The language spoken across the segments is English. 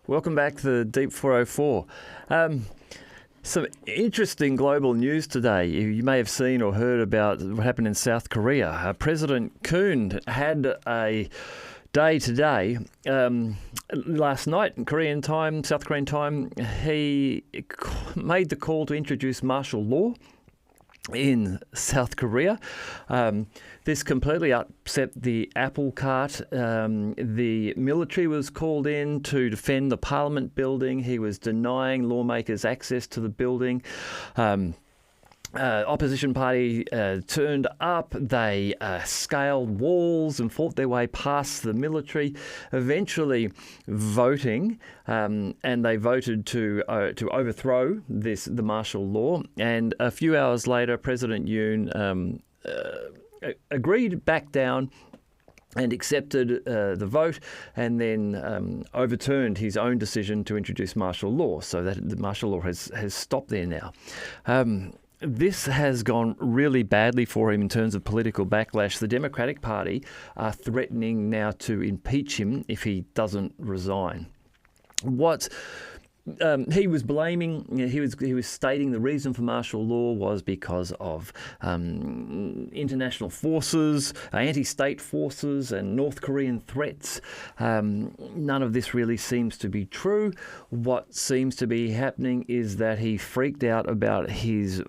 Welcome back to the Deep 404. Some interesting global news today. You may have seen or heard about what happened in South Korea. President Yoon had a day today. Last night in Korean time, South Korean time, he made the call to introduce martial law in South Korea. This completely upset the apple cart. The military was called in to defend the parliament building. He was denying lawmakers access to the building. Opposition party turned up. They scaled walls and fought their way past the military, eventually voting, and they voted to overthrow the martial law. And a few hours later, President Yoon agreed back down and accepted the vote, and then overturned his own decision to introduce martial law. So that the martial law has stopped there now. This has gone really badly for him in terms of political backlash. The Democratic Party are threatening now to impeach him if he doesn't resign. What he was blaming, he was stating the reason for martial law was because of international forces, anti-state forces, and North Korean threats. None of this really seems to be true. What seems to be happening is that he freaked out about his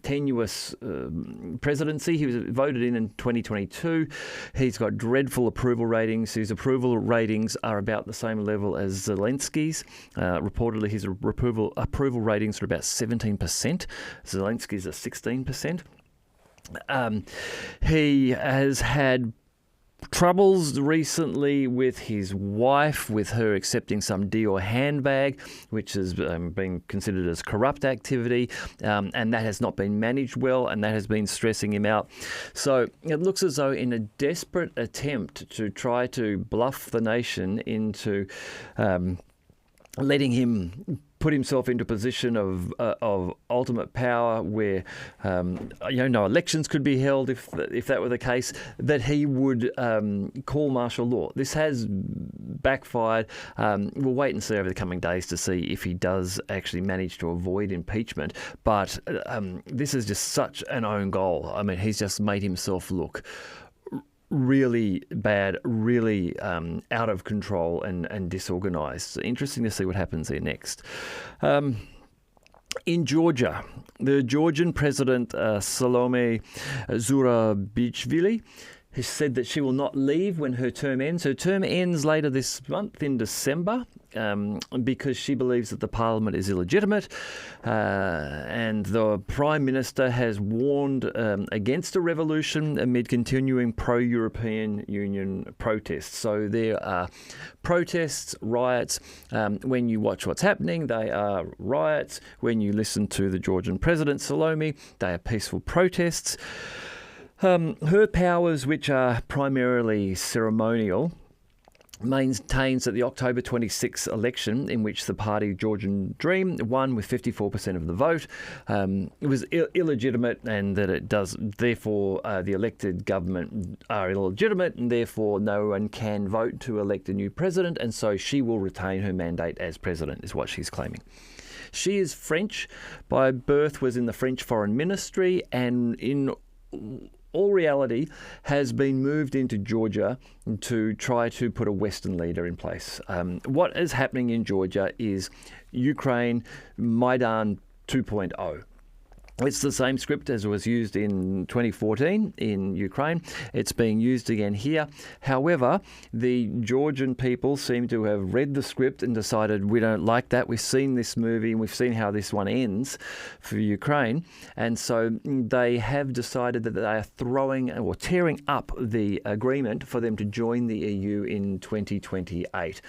tenuous presidency. He was voted in 2022. He's got dreadful approval ratings. His approval ratings are about the same level as Zelensky's. Reportedly, his approval ratings are about 17%. Zelensky's are 16%. He has had troubles recently with his wife, with her accepting some Dior handbag, which has been considered as corrupt activity, and that has not been managed well, and that has been stressing him out. So it looks as though in a desperate attempt to try to bluff the nation into letting him put himself into a position of ultimate power, where no elections could be held if that were the case, that he would call martial law. This has backfired. We'll wait and see over the coming days to see if he does actually manage to avoid impeachment. But this is just such an own goal. I mean, he's just made himself look really bad, really out of control and disorganized. Interesting to see what happens there next. In Georgia, the Georgian president, Salome Zourabichvili, has said that she will not leave when her term ends. Her term ends later this month in December, because she believes that the parliament is illegitimate, and the Prime Minister has warned against a revolution amid continuing pro-European Union protests. So there are protests, riots. When you watch what's happening, they are riots. When you listen to the Georgian president, Salome, they are peaceful protests. Her powers, which are primarily ceremonial, maintains that the October 26 election, in which the party Georgian Dream won with 54% of the vote, it was illegitimate, and that it does, therefore, the elected government are illegitimate, and therefore no one can vote to elect a new president, and so she will retain her mandate as president, is what she's claiming. She is French by birth, was in the French Foreign Ministry, and in all reality has been moved into Georgia to try to put a Western leader in place. What is happening in Georgia is Ukraine Maidan 2.0. It's the same script as was used in 2014 in Ukraine. It's being used again here. However, the Georgian people seem to have read the script and decided, we don't like that. We've seen this movie and we've seen how this one ends for Ukraine. And so they have decided that they are throwing or tearing up the agreement for them to join the EU in 2028.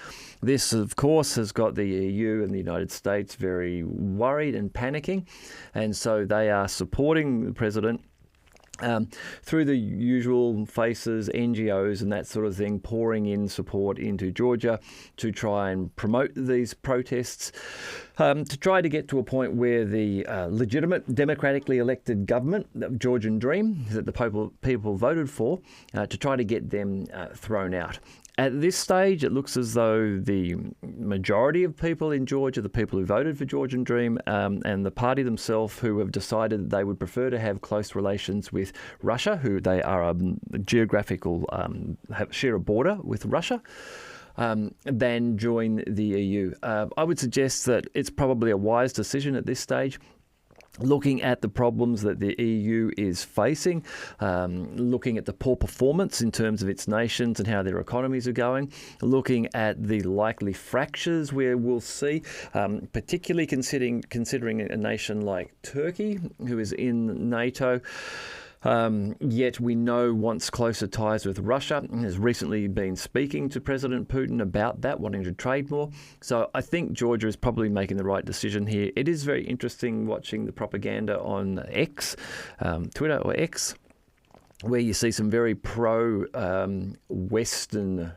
This, of course, has got the EU and the United States very worried and panicking. And so they are supporting the president through the usual faces, NGOs and that sort of thing, pouring in support into Georgia to try and promote these protests, to try to get to a point where the legitimate, democratically elected government, the Georgian Dream, that the people voted for, to try to get them thrown out. At this stage, it looks as though the majority of people in Georgia, the people who voted for Georgian Dream, and the party themselves, who have decided that they would prefer to have close relations with Russia, who they are a geographical, share a border with Russia, than join the EU. I would suggest that it's probably a wise decision at this stage, looking at the problems that the EU is facing, looking at the poor performance in terms of its nations and how their economies are going, looking at the likely fractures where we'll see, particularly considering a nation like Turkey, who is in NATO, yet we know wants closer ties with Russia and has recently been speaking to President Putin about that, wanting to trade more. So I think Georgia is probably making the right decision here. It is very interesting watching the propaganda on X, Twitter or X, where you see some very pro-Western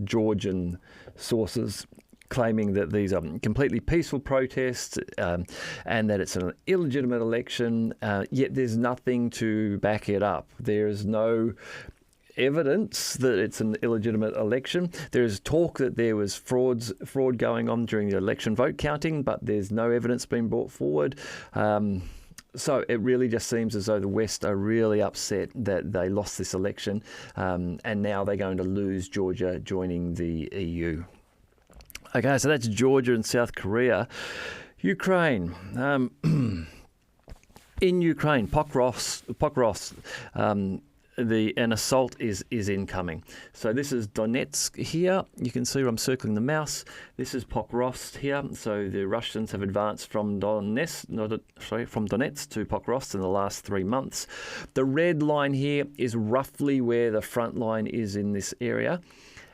Georgian sources claiming that these are completely peaceful protests and that it's an illegitimate election, yet there's nothing to back it up. There is no evidence that it's an illegitimate election. There is talk that there was fraud going on during the election vote counting, but there's no evidence being brought forward. So it really just seems as though the West are really upset that they lost this election, and now they're going to lose Georgia joining the EU. Okay, so that's Georgia and South Korea. Ukraine. In Ukraine, Pokrovsk, an assault is incoming. So this is Donetsk here. You can see where I'm circling the mouse. This is Pokrovsk here. So the Russians have advanced from Donetsk to Pokrovsk in the last 3 months. The red line here is roughly where the front line is in this area.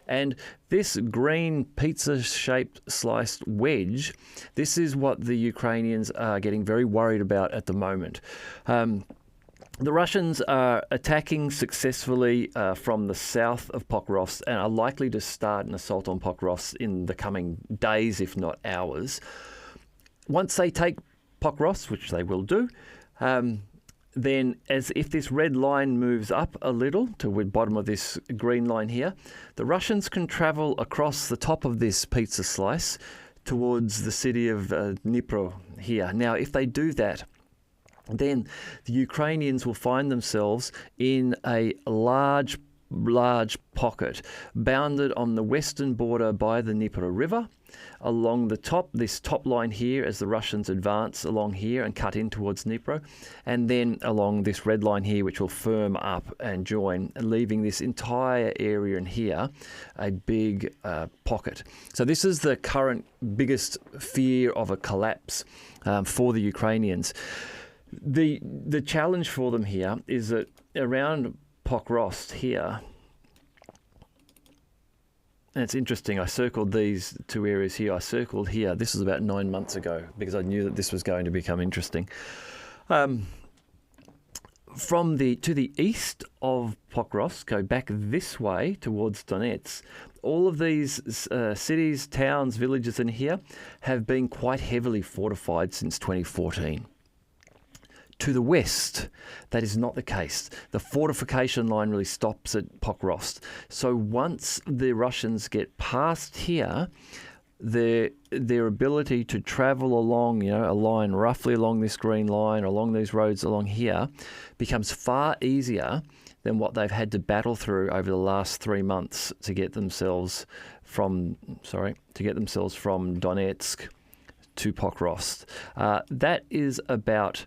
And this green pizza-shaped sliced wedge, this is what the Ukrainians are getting very worried about at the moment. The Russians are attacking successfully from the south of Pokrovsk and are likely to start an assault on Pokrovsk in the coming days, if not hours. Once they take Pokrovsk, which they will do, then as if this red line moves up a little to the bottom of this green line here, the Russians can travel across the top of this pizza slice towards the city of Dnipro here. Now, if they do that, then the Ukrainians will find themselves in a large pocket bounded on the western border by the Dnipro River. Along the top, this top line here, as the Russians advance along here and cut in towards Dnipro, and then along this red line here, which will firm up and join, leaving this entire area in here a big pocket. So this is the current biggest fear of a collapse for the Ukrainians. The challenge for them here is that around Pokrovsk here, and it's interesting, I circled these two areas here. I circled here. This was about 9 months ago because I knew that this was going to become interesting. To the east of Pokrovsk, go back this way towards Donetsk, all of these cities, towns, villages in here have been quite heavily fortified since 2014. To the west, that is not the case. The fortification line really stops at Pokrovsk. So once the Russians get past here, their ability to travel along, a line roughly along this green line, along these roads along here, becomes far easier than what they've had to battle through over the last 3 months to get themselves from Donetsk to Pokrovsk. That is about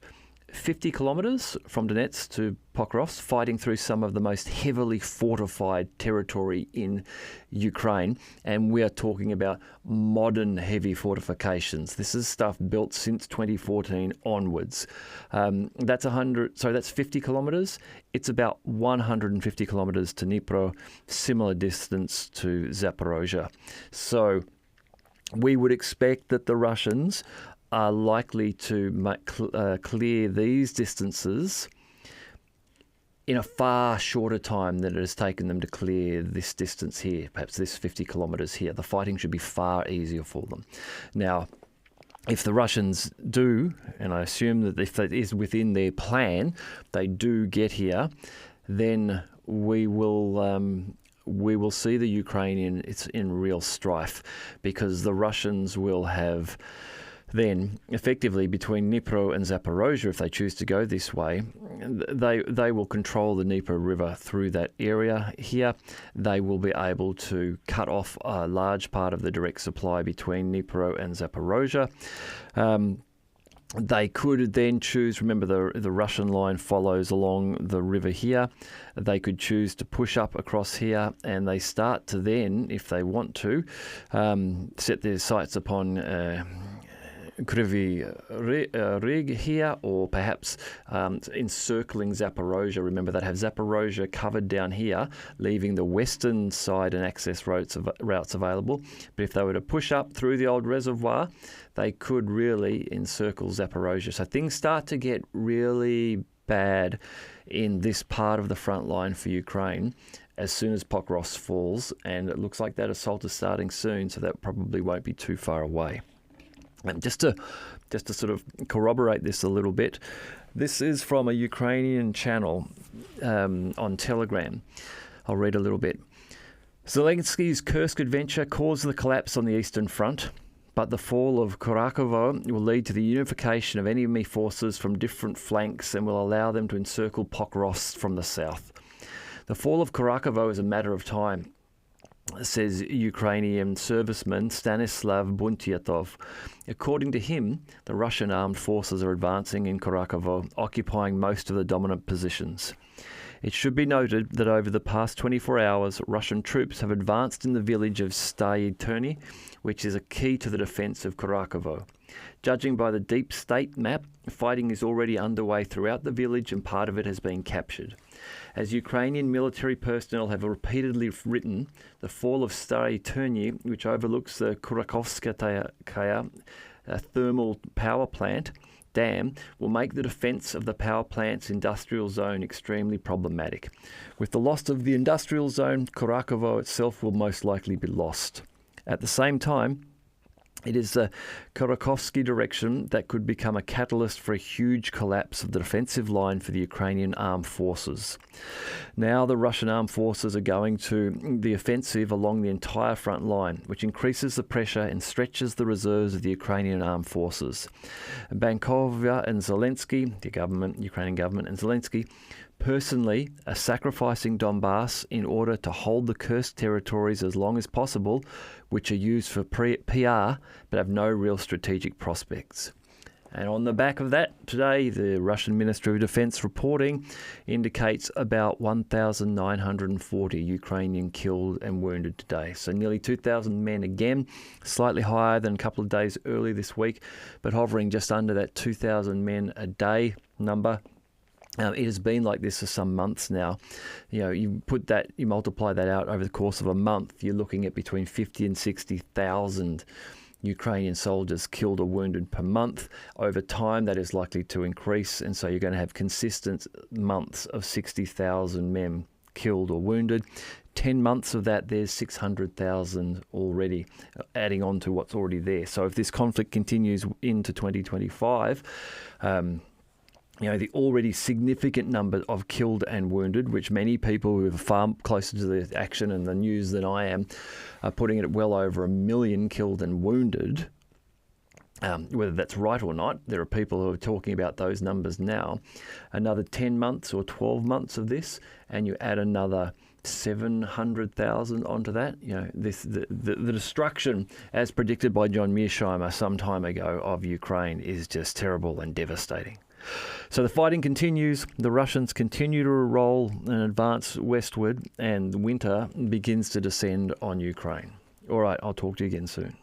50 kilometres from Donetsk to Pokrovsk, fighting through some of the most heavily fortified territory in Ukraine. And we are talking about modern heavy fortifications. This is stuff built since 2014 onwards. That's 50 kilometres. It's about 150 kilometres to Dnipro, similar distance to Zaporozhye. So we would expect that the Russians are likely to clear these distances in a far shorter time than it has taken them to clear this distance here, perhaps this 50 kilometres here. The fighting should be far easier for them. Now, if the Russians do, and I assume that if that is within their plan, they do get here, then we will we will see the Ukrainian, it's in real strife, because the Russians will have then effectively between Dnipro and Zaporozhye, if they choose to go this way, they will control the Dnieper River through that area here. They will be able to cut off a large part of the direct supply between Dnipro and Zaporozhye. They could then choose, remember the Russian line follows along the river here, they could choose to push up across here, and they start to then, if they want to, set their sights upon Kryvyi Rih here, or perhaps encircling Zaporozhye. Remember, they'd have Zaporozhye covered down here, leaving the western side and access routes available. But if they were to push up through the old reservoir, they could really encircle Zaporozhye. So things start to get really bad in this part of the front line for Ukraine as soon as Pokrovsk falls, and it looks like that assault is starting soon, so that probably won't be too far away. And just to sort of corroborate this a little bit, this is from a Ukrainian channel on Telegram. I'll read a little bit. Zelensky's Kursk adventure caused the collapse on the Eastern Front, but the fall of Kurakhovo will lead to the unification of enemy forces from different flanks and will allow them to encircle Pokrovsk from the south. The fall of Kurakhovo is a matter of time, says Ukrainian serviceman Stanislav Buntyatov. According to him, the Russian armed forces are advancing in Kurakhovo, occupying most of the dominant positions. It should be noted that over the past 24 hours, Russian troops have advanced in the village of Stayi Terny, which is a key to the defence of Kurakhovo. Judging by the deep state map, fighting is already underway throughout the village and part of it has been captured. As Ukrainian military personnel have repeatedly written, the fall of Stayi Terny, which overlooks the Kurakhovskaya thermal power plant dam, will make the defence of the power plant's industrial zone extremely problematic. With the loss of the industrial zone, Kurakhovo itself will most likely be lost. At the same time, it is the Kurakhovsky direction that could become a catalyst for a huge collapse of the defensive line for the Ukrainian armed forces. Now the Russian armed forces are going to the offensive along the entire front line, which increases the pressure and stretches the reserves of the Ukrainian armed forces. Bankova and Zelensky, the Ukrainian government and Zelensky, personally are sacrificing Donbass in order to hold the Kursk territories as long as possible, which are used for PR but have no real strategic prospects. And on the back of that, today, the Russian Ministry of Defense reporting indicates about 1,940 Ukrainian killed and wounded today. So nearly 2,000 men again, slightly higher than a couple of days early this week, but hovering just under that 2,000 men a day number. It has been like this for some months now. You know, you multiply that out over the course of a month, you're looking at between 50 and 60,000 Ukrainian soldiers killed or wounded per month. Over time, that is likely to increase, and so you're going to have consistent months of 60,000 men killed or wounded. 10 months of that, there's 600,000 already, adding on to what's already there. So if this conflict continues into 2025, the already significant number of killed and wounded, which many people who are far closer to the action and the news than I am, are putting it at well over 1 million killed and wounded. Whether that's right or not, there are people who are talking about those numbers now. Another 10 months or 12 months of this, and you add another 700,000 onto that. The destruction, as predicted by John Mearsheimer some time ago, of Ukraine is just terrible and devastating. So the fighting continues, the Russians continue to roll and advance westward, and winter begins to descend on Ukraine. All right, I'll talk to you again soon.